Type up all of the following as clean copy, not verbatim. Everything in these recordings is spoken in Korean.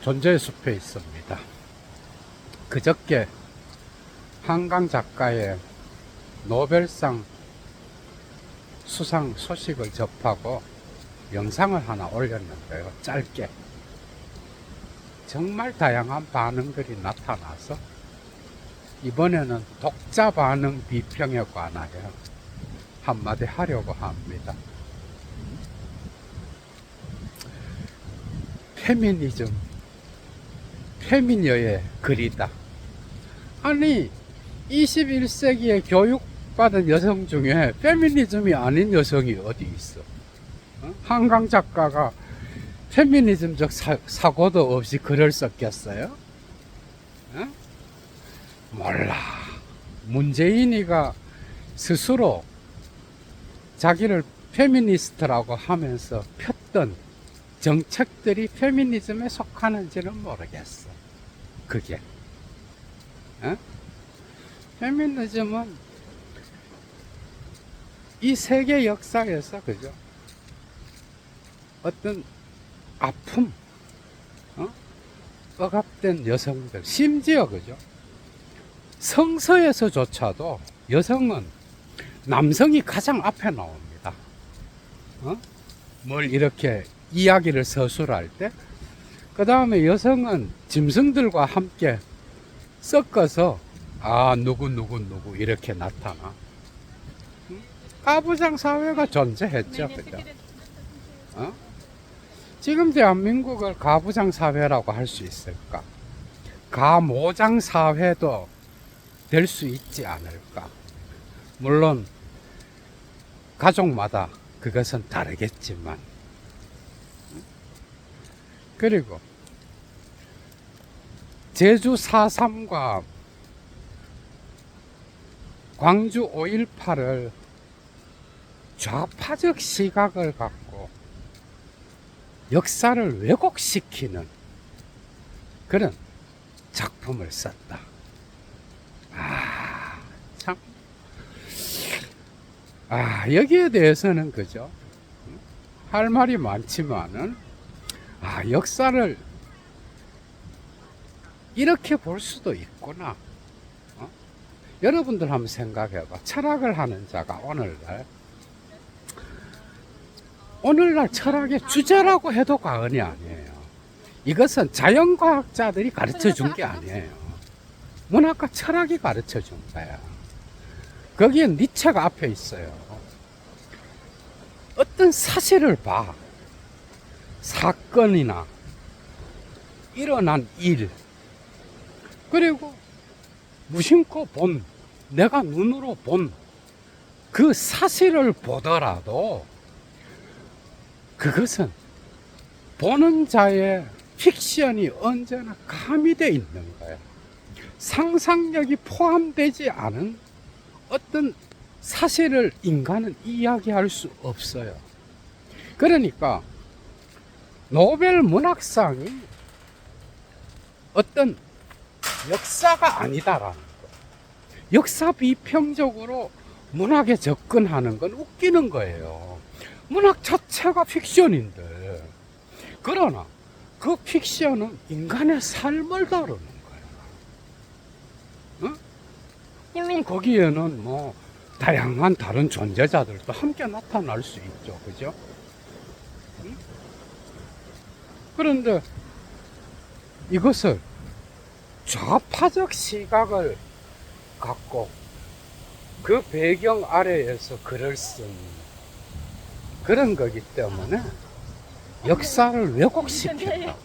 존재의 숲에 있습니다. 그저께 한강 작가의 노벨상 수상 소식을 접하고 영상을 하나 올렸는데요. 짧게. 정말 다양한 반응들이 나타나서 이번에는 독자 반응 비평에 관하여 한마디 하려고 합니다. 페미니즘, 페미녀의 글이다. 아니 21세기에 교육받은 여성 중에 페미니즘이 아닌 여성이 어디 있어? 한강 작가가 페미니즘적 사고도 없이 글을 썼겠어요? 몰라. 문재인이가 스스로 자기를 페미니스트라고 하면서 폈던 정책들이 페미니즘에 속하는지는 모르겠어. 그게 페미니즘은 이 세계 역사에서 그죠? 어떤 아픔, 억압된 여성들, 심지어 그죠? 성서에서조차도 여성은 남성이 가장 앞에 나옵니다. 뭘 이렇게 이야기를 서술할 때, 그 다음에 여성은 짐승들과 함께 섞어서 누구 이렇게 나타나. 가부장 사회가 존재했죠. 그죠? 지금 대한민국을 가부장 사회라고 할 수 있을까? 가모장 사회도 될 수 있지 않을까? 물론 가족마다 그것은 다르겠지만, 그리고 제주 4.3과 광주 5.18을 좌파적 시각을 갖고 역사를 왜곡시키는 그런 작품을 썼다. 참. 여기에 대해서는 그죠? 할 말이 많지만은, 역사를 이렇게 볼 수도 있구나. 여러분들 한번 생각해봐. 철학을 하는 자가 오늘날 철학의 주제라고 해도 과언이 아니에요. 이것은 자연과학자들이 가르쳐 준 게 아니에요. 문학과 철학이 가르쳐 준 거야. 거기에 니체가 앞에 있어요. 어떤 사실을 봐. 사건이나 일어난 일, 그리고 무심코 본, 내가 눈으로 본 그 사실을 보더라도 그것은 보는 자의 픽션이 언제나 가미되어 있는 거예요. 상상력이 포함되지 않은 어떤 사실을 인간은 이야기할 수 없어요. 그러니까 노벨 문학상이 어떤 역사가 아니다라는 거. 역사 비평적으로 문학에 접근하는 건 웃기는 거예요. 문학 자체가 픽션인데, 그러나 그 픽션은 인간의 삶을 다루는 거예요. 물론 거기에는 뭐 다양한 다른 존재자들도 함께 나타날 수 있죠. 그죠? 그런데 이것을 좌파적 시각을 갖고 그 배경 아래에서 글을 쓴 그런 거기 때문에 역사를 왜곡시킨다.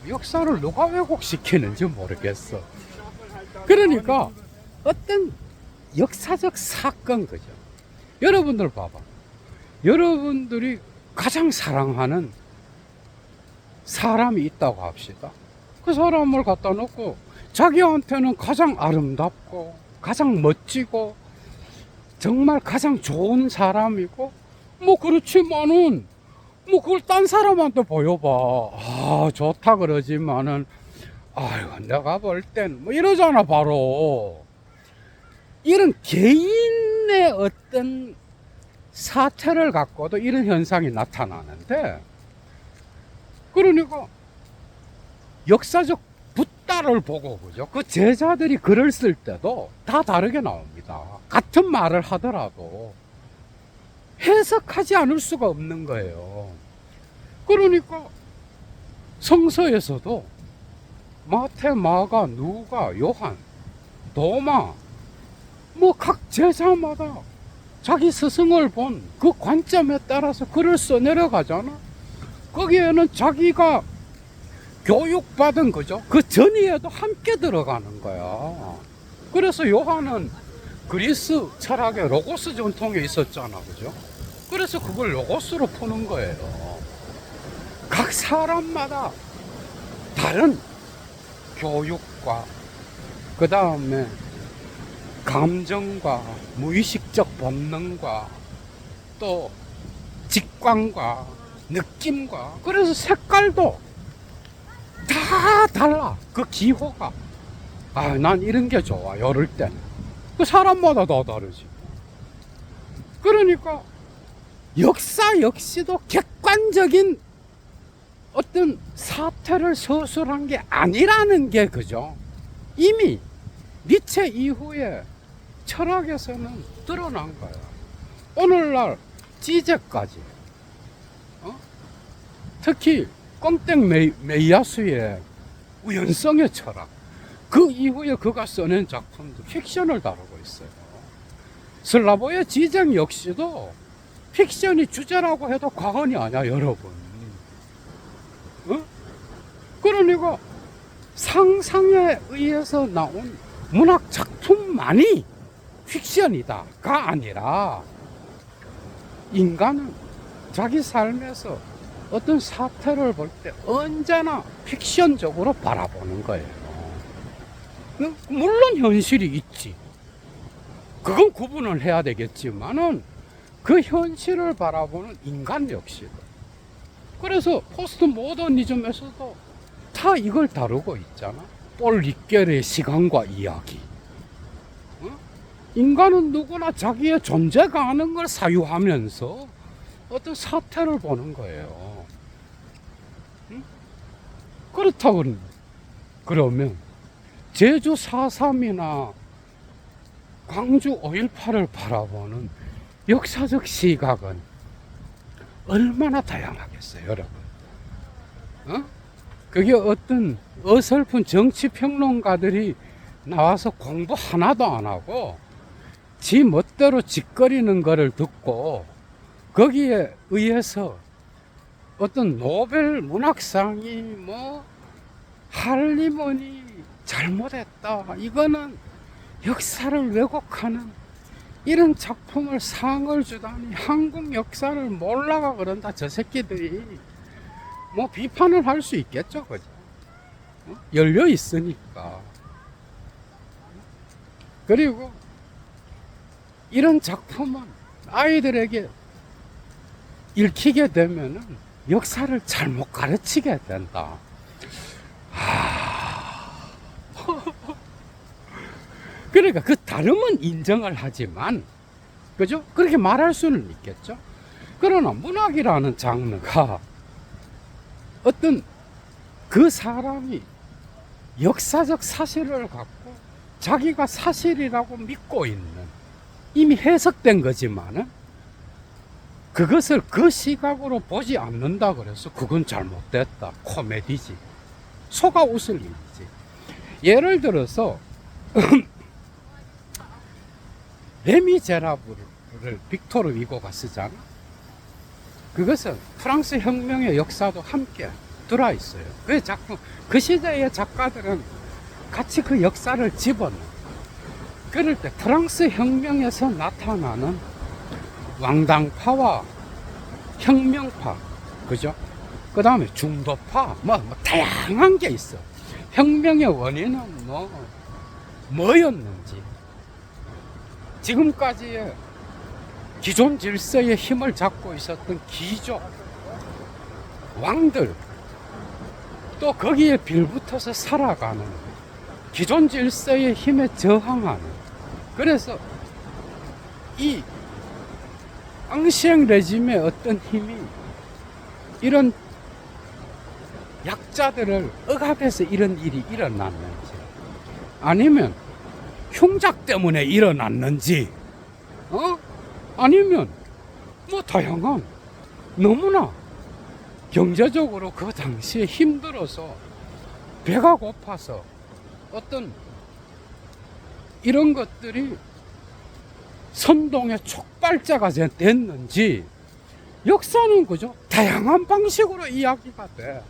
역사를 누가 왜곡시키는지 모르겠어. 그러니까 어떤 역사적 사건, 그죠? 여러분들 봐봐. 여러분들이 가장 사랑하는 사람이 있다고 합시다. 그 사람을 갖다 놓고 자기한테는 가장 아름답고 가장 멋지고 정말 가장 좋은 사람이고, 뭐 그렇지만은 뭐 그걸 딴 사람한테 보여봐. 좋다 그러지만은 내가 볼 땐 뭐 이러잖아. 바로 이런 개인의 어떤 사태를 갖고도 이런 현상이 나타나는데, 그러니까 역사적 붓다를 보고, 그죠? 그 제자들이 글을 쓸 때도 다 다르게 나옵니다. 같은 말을 하더라도 해석하지 않을 수가 없는 거예요. 그러니까 성서에서도 마태, 마가, 누가, 요한, 도마, 뭐 각 제자마다 자기 스승을 본 그 관점에 따라서 글을 써 내려가잖아. 거기에는 자기가 교육받은, 그죠? 그 전이에도 함께 들어가는 거야. 그래서 요한은 그리스 철학의 로고스 전통에 있었잖아, 그죠? 그래서 그걸 로고스로 푸는 거예요. 각 사람마다 다른 교육과 그 다음에 감정과 무의식적 본능과 또 직관과 느낌과, 그래서 색깔도 다 달라. 그 기호가. 아, 난 이런 게 좋아, 이럴 때는. 그 사람마다 다 다르지. 그러니까 역사 역시도 객관적인 어떤 사태를 서술한 게 아니라는 게, 그죠? 이미 니체 이후에 철학에서는 드러난 거야. 오늘날 지제까지, 특히 꽁땡 메이야스의 우연성의 철학, 그 이후에 그가 써낸 작품도 픽션을 다루고 있어요. 슬라보의 지쟁 역시도 픽션이 주제라고 해도 과언이 아니야, 여러분. 그러니까 상상에 의해서 나온 문학 작품만이 픽션이다가 아니라, 인간은 자기 삶에서 어떤 사태를 볼 때 언제나 픽션적으로 바라보는 거예요. 물론 현실이 있지. 그건 구분을 해야 되겠지만은 그 현실을 바라보는 인간 역시도. 그래서 포스트 모더니즘에서도 다 이걸 다루고 있잖아. 폴 리겔의 시간과 이야기. 인간은 누구나 자기의 존재가 아는 걸 사유하면서 어떤 사태를 보는 거예요. 그렇다고 그러면 제주 4.3이나 광주 5.18을 바라보는 역사적 시각은 얼마나 다양하겠어요, 여러분. 그게 어떤 어설픈 정치평론가들이 나와서 공부 하나도 안 하고 지 멋대로 짓거리는 거를 듣고 거기에 의해서 어떤 노벨 문학상이 뭐 할리먼이 잘못했다, 이거는 역사를 왜곡하는 이런 작품을 상을 주다니 한국 역사를 몰라가 그런다, 저 새끼들이. 뭐 비판을 할 수 있겠죠, 그죠? 열려 있으니까. 그리고 이런 작품은 아이들에게 읽히게 되면은 역사를 잘못 가르치게 된다. 그러니까 그 다름은 인정을 하지만, 그죠? 그렇게 말할 수는 있겠죠. 그러나 문학이라는 장르가 어떤 그 사람이 역사적 사실을 갖고 자기가 사실이라고 믿고 있는, 이미 해석된 거지만은 그것을 그 시각으로 보지 않는다 그래서 그건 잘못됐다, 코미디지, 속아 웃을 일이지. 예를 들어서 레미제라블을 빅토르 위고가 쓰잖아. 그것은 프랑스 혁명의 역사도 함께 들어 있어요. 그 작품, 그 시대의 작가들은 같이 그 역사를 집어넣어. 그럴 때 프랑스 혁명에서 나타나는 왕당파와 혁명파, 그죠? 그 다음에 중도파, 뭐 다양한 게 있어. 혁명의 원인은 뭐였는지, 지금까지의 기존 질서의 힘을 잡고 있었던 귀족, 왕들, 또 거기에 빌붙어서 살아가는 기존 질서의 힘에 저항하는, 그래서 이 앙시eng 레짐의 어떤 힘이 이런 과학자들을 억압해서 이런 일이 일어났는지, 아니면 흉작 때문에 일어났는지, 아니면 뭐 다양한, 너무나 경제적으로 그 당시에 힘들어서 배가 고파서 어떤 이런 것들이 선동의 촉발자가 됐는지, 역사는 그죠? 다양한 방식으로 이야기가 돼.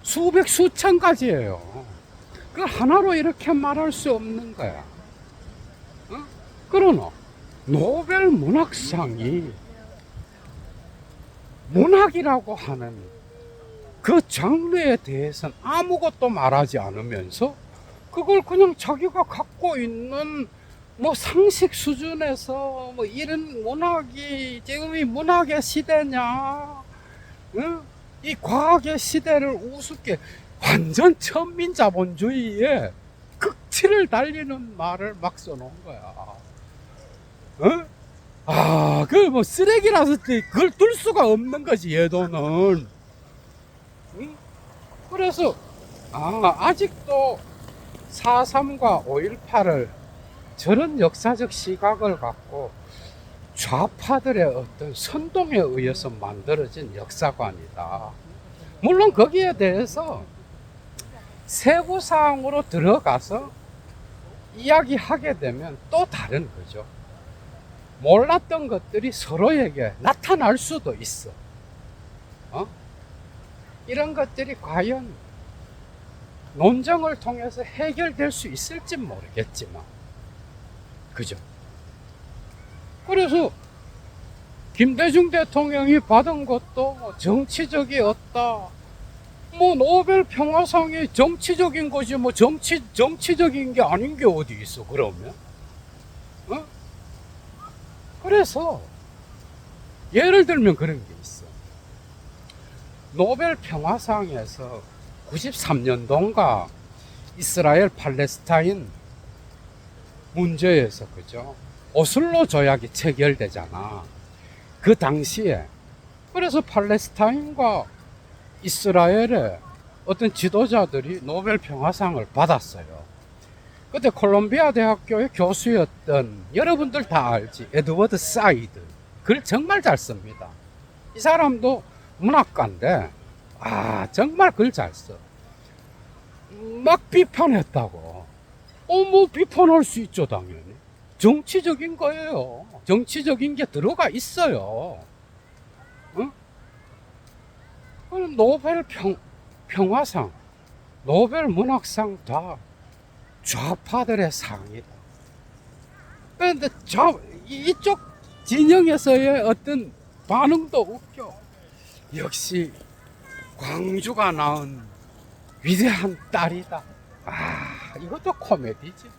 수백, 수천 가지예요. 그 하나로 이렇게 말할 수 없는 거야. 그러나 노벨 문학상이 문학이라고 하는 그 장르에 대해서는 아무것도 말하지 않으면서 그걸 그냥 자기가 갖고 있는 뭐 상식 수준에서 뭐 이런 문학이 지금이 문학의 시대냐, 이 과학의 시대를 우습게, 완전 천민자본주의에 극치를 달리는 말을 막 써놓은 거야. 그 뭐 쓰레기라서 그걸 둘 수가 없는 거지, 얘도는. 그래서 아직도 4.3과 5.18을 저런 역사적 시각을 갖고 좌파들의 어떤 선동에 의해서 만들어진 역사관이다. 물론 거기에 대해서 세부사항으로 들어가서 이야기하게 되면 또 다른 거죠. 몰랐던 것들이 서로에게 나타날 수도 있어. 이런 것들이 과연 논쟁을 통해서 해결될 수 있을지 모르겠지만, 그죠? 그래서 김대중 대통령이 받은 것도 정치적이었다. 뭐 노벨 평화상이 정치적인 거지, 뭐 정치적인 게 아닌 게 어디 있어, 그러면? 그래서 예를 들면 그런 게 있어. 노벨 평화상에서 93년도인가 이스라엘 팔레스타인 문제에서, 그죠? 오슬로 조약이 체결되잖아. 그 당시에. 그래서 팔레스타인과 이스라엘의 어떤 지도자들이 노벨 평화상을 받았어요. 그때 콜롬비아 대학교의 교수였던, 여러분들 다 알지, 에드워드 사이드. 글 정말 잘 씁니다. 이 사람도 문학가인데 정말 글 잘 써. 막 비판했다고. 뭐 비판할 수 있죠, 당연히. 정치적인 거예요. 정치적인 게 들어가 있어요. 노벨 평화상, 노벨 문학상 다 좌파들의 상이다. 그런데 이쪽 진영에서의 어떤 반응도 웃겨. 역시 광주가 낳은 위대한 딸이다. 이것도 코미디지.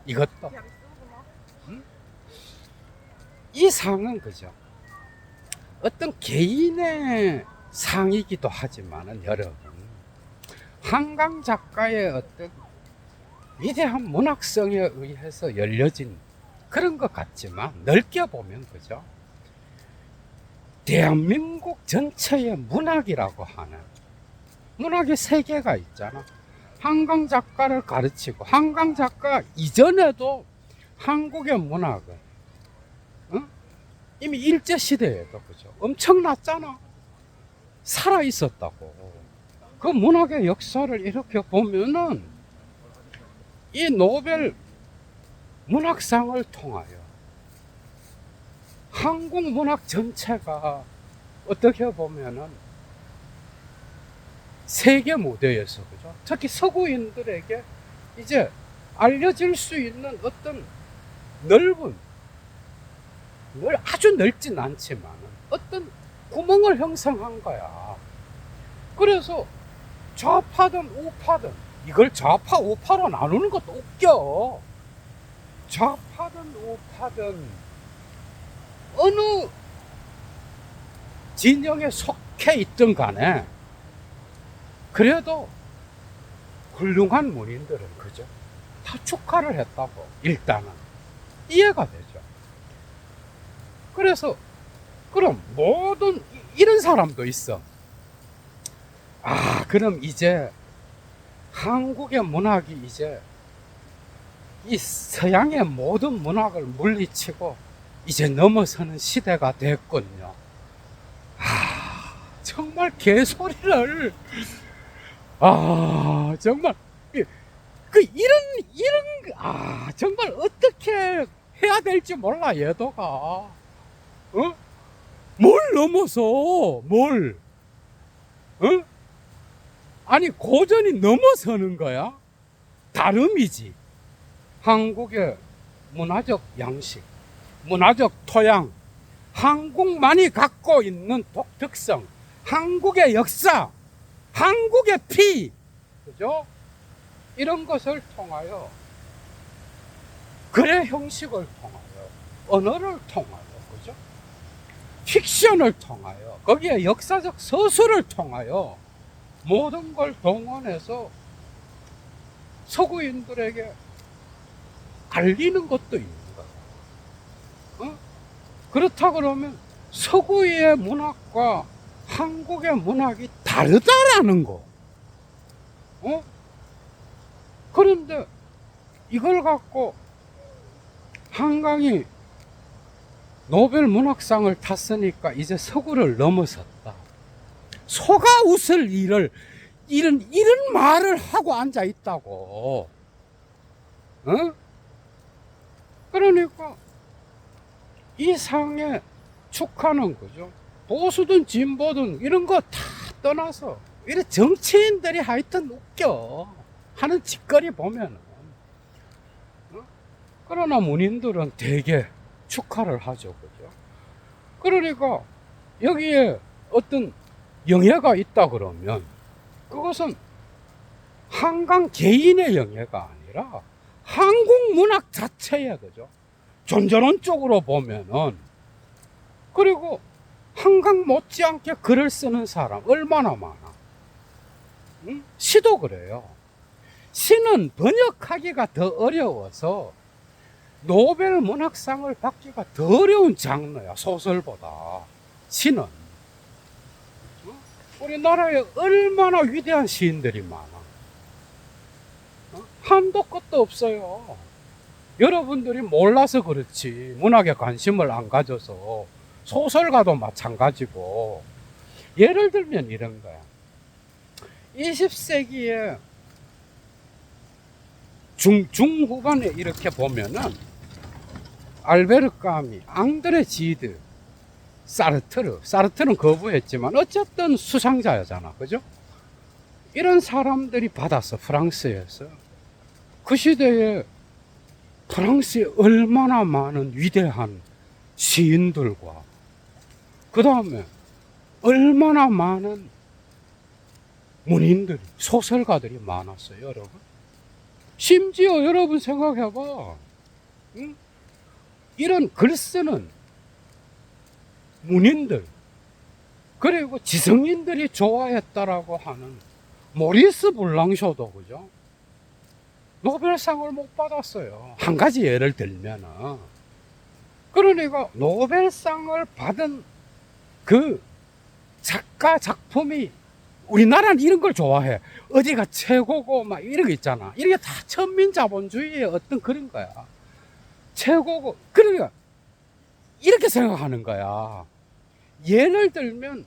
이것도. 이 상은 그죠? 어떤 개인의 상이기도 하지만은, 여러분, 한강 작가의 어떤 위대한 문학성에 의해서 열려진 그런 것 같지만, 넓게 보면, 그죠? 대한민국 전체의 문학이라고 하는 문학의 세계가 있잖아. 한강 작가를 가르치고, 한강 작가 이전에도 한국의 문학은 이미 일제시대에도, 그죠? 엄청났잖아. 살아있었다고. 그 문학의 역사를 이렇게 보면은 이 노벨 문학상을 통하여 한국 문학 전체가 어떻게 보면은 세계 무대에서, 그죠? 특히 서구인들에게 이제 알려질 수 있는 어떤 아주 넓진 않지만 어떤 구멍을 형성한 거야. 그래서 좌파든 우파든, 이걸 좌파 우파로 나누는 것도 웃겨. 좌파든 우파든 어느 진영에 속해 있든 간에 그래도 훌륭한 문인들은, 그죠? 다 축하를 했다고. 일단은 이해가 되죠. 그래서 그럼 모든 이런 사람도 있어. 그럼 이제 한국의 문학이 이제 이 서양의 모든 문학을 물리치고 이제 넘어서는 시대가 됐군요. 정말 개소리를, 정말, 정말 어떻게 해야 될지 몰라, 얘도가. 뭘 넘어서, 뭘, 아니, 고전이 넘어서는 거야? 다름이지. 한국의 문화적 양식, 문화적 토양, 한국만이 갖고 있는 독특성, 한국의 역사, 한국의 피, 그죠? 이런 것을 통하여, 글의 형식을 통하여, 언어를 통하여, 그죠? 픽션을 통하여, 거기에 역사적 서술을 통하여 모든 걸 동원해서 서구인들에게 알리는 것도 있는 거야. 그렇다 그러면 서구의 문학과 한국의 문학이 다르다라는 거. 그런데 이걸 갖고 한강이 노벨 문학상을 탔으니까 이제 서구를 넘어섰다. 소가 웃을 이런 말을 하고 앉아 있다고. 그러니까 이 상에 축하는 거죠. 보수든 진보든 이런 거 다 떠나서 이래 정치인들이 하여튼 웃겨 하는 짓거리 보면은, 그러나 문인들은 되게 축하를 하죠, 그죠? 그러니까 여기에 어떤 영예가 있다 그러면 그것은 한강 개인의 영예가 아니라 한국 문학 자체에, 그죠? 존재론적으로 보면은. 그리고 한강 못지않게 글을 쓰는 사람 얼마나 많아. 시도 그래요. 시는 번역하기가 더 어려워서 노벨 문학상을 받기가 더 어려운 장르야, 소설보다. 시는. 우리나라에 얼마나 위대한 시인들이 많아. 한도 끝도 없어요. 여러분들이 몰라서 그렇지, 문학에 관심을 안 가져서. 소설가도 마찬가지고. 예를 들면 이런 거야. 20세기에 중후반에 이렇게 보면은 알베르 까미, 앙드레 지드, 사르트르는 거부했지만 어쨌든 수상자잖아, 그죠? 이런 사람들이 받았어, 프랑스에서. 그 시대에 프랑스에 얼마나 많은 위대한 시인들과 그 다음에 얼마나 많은 문인들이, 소설가들이 많았어요, 여러분. 심지어 여러분 생각해봐. 이런 글 쓰는 문인들, 그리고 지성인들이 좋아했다라고 하는 모리스 블랑쇼도, 그죠? 노벨상을 못 받았어요. 한 가지 예를 들면은. 그러니까 노벨상을 받은 그 작가 작품이, 우리나라는 이런 걸 좋아해. 어디가 최고고 막 이런 거 있잖아. 이게 다 천민자본주의의 어떤 그런 거야. 최고고. 그러니까 이렇게 생각하는 거야. 예를 들면,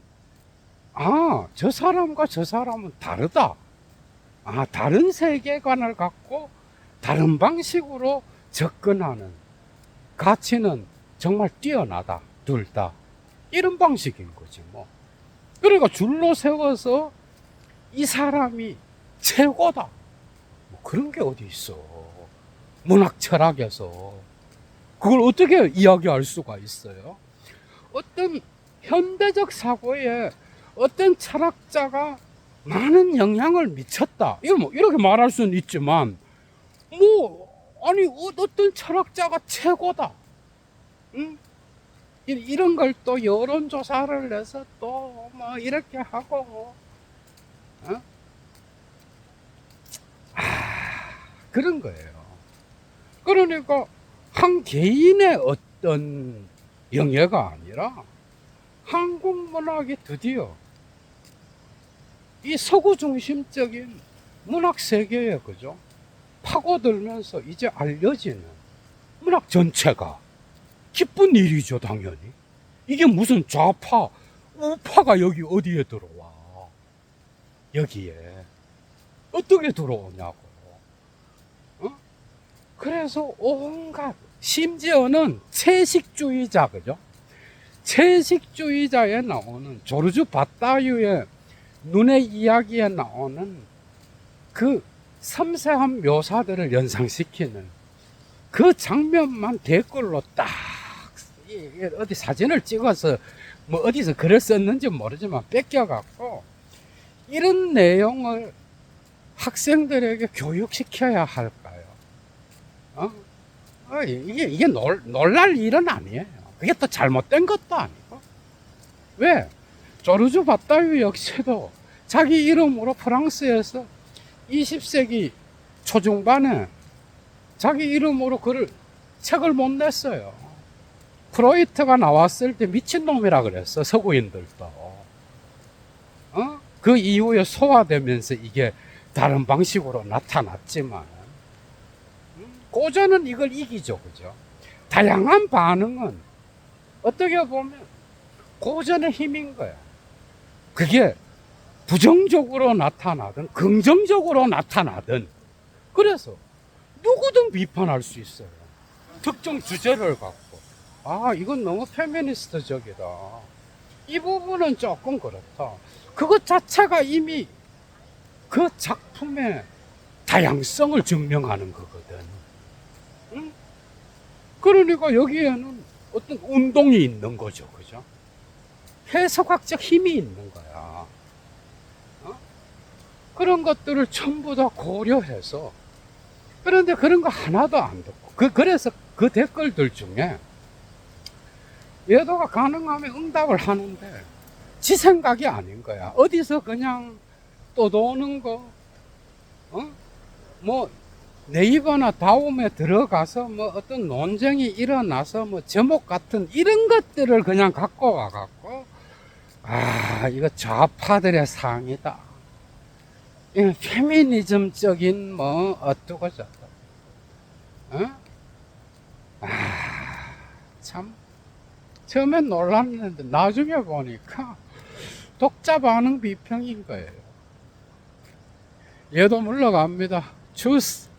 저 사람과 저 사람은 다르다. 다른 세계관을 갖고 다른 방식으로 접근하는 가치는 정말 뛰어나다, 둘 다. 이런 방식인 거지, 뭐. 그러니까 줄로 세워서 이 사람이 최고다, 뭐 그런 게 어디 있어. 문학 철학에서 그걸 어떻게 이야기할 수가 있어요? 어떤 현대적 사고에 어떤 철학자가 많은 영향을 미쳤다, 이렇게 말할 수는 있지만, 어떤 철학자가 최고다, 이런 걸 또 여론조사를 해서 또 뭐 이렇게 하고, 그런 거예요. 그러니까 한 개인의 어떤 영예가 아니라 한국 문학이 드디어 이 서구 중심적인 문학 세계에 그죠? 파고들면서 이제 알려지는 문학 전체가 기쁜 일이죠, 당연히. 이게 무슨 좌파, 우파가 여기 어디에 들어와? 여기에. 어떻게 들어오냐고. 어? 그래서 온갖, 심지어는 채식주의자, 그죠? 채식주의자에 나오는 조르주 바따유의 눈의 이야기에 나오는 그 섬세한 묘사들을 연상시키는 그 장면만 댓글로 딱 어디 사진을 찍어서 뭐 어디서 글을 썼는지 모르지만 뺏겨갖고 이런 내용을 학생들에게 교육시켜야 할까요? 이게 놀랄 일은 아니에요. 그게 또 잘못된 것도 아니고. 왜? 조르주 바따유 역시도 자기 이름으로 프랑스에서 20세기 초중반에 자기 이름으로 책을 못 냈어요. 프로이트가 나왔을 때 미친놈이라 그랬어, 서구인들도. 그 이후에 소화되면서 이게 다른 방식으로 나타났지만, 고전은 이걸 이기죠, 그죠? 다양한 반응은 어떻게 보면 고전의 힘인 거야. 그게 부정적으로 나타나든 긍정적으로 나타나든 그래서 누구든 비판할 수 있어요. 특정 주제를 갖고 이건 너무 페미니스트적이다, 이 부분은 조금 그렇다. 그것 자체가 이미 그 작품의 다양성을 증명하는 거거든. 응? 그러니까 여기에는 어떤 운동이 있는 거죠, 그죠? 해석학적 힘이 있는 거야. 그런 것들을 전부 다 고려해서, 그런데 그런 거 하나도 안 듣고, 그래서 그 댓글들 중에 예도가 가능하면 응답을 하는데 지 생각이 아닌 거야. 어디서 그냥 떠도는 거, 뭐 네이버나 다음에 들어가서 뭐 어떤 논쟁이 일어나서 뭐 제목 같은 이런 것들을 그냥 갖고 와갖고 이거 좌파들의 상이다, 페미니즘적인 뭐 어떠고 저떠고, 참 처음엔 놀랐는데 나중에 보니까 독자 반응 비평인 거예요. 얘도 물러갑니다. 주스.